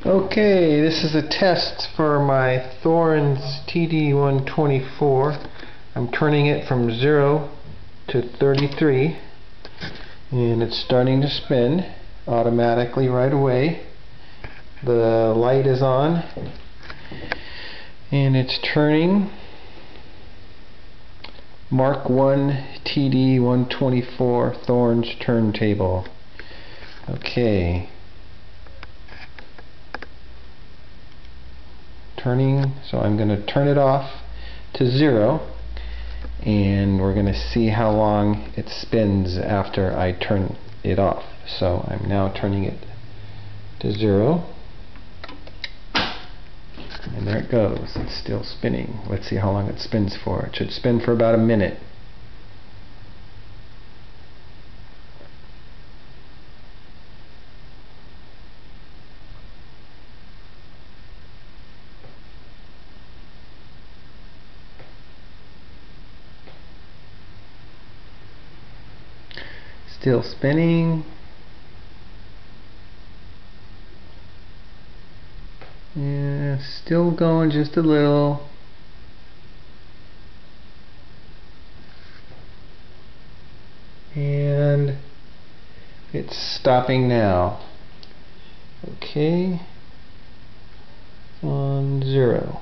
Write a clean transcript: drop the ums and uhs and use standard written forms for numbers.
Okay, this is a test for my Thorens TD 124. I'm turning it from 0 to 33 and it's starting to spin automatically right away. The light is on and it's turning. Mark 1 TD 124 Thorens turntable. Okay. Turning, so I'm going to turn it off to 0 and we're going to see how long it spins after I turn it off. So I'm now turning it to 0 and there it goes. It's still spinning. Let's see how long it spins for. It should spin for about a minute. Still spinning. Yeah, still going just a little. And it's stopping now. Okay. On 0.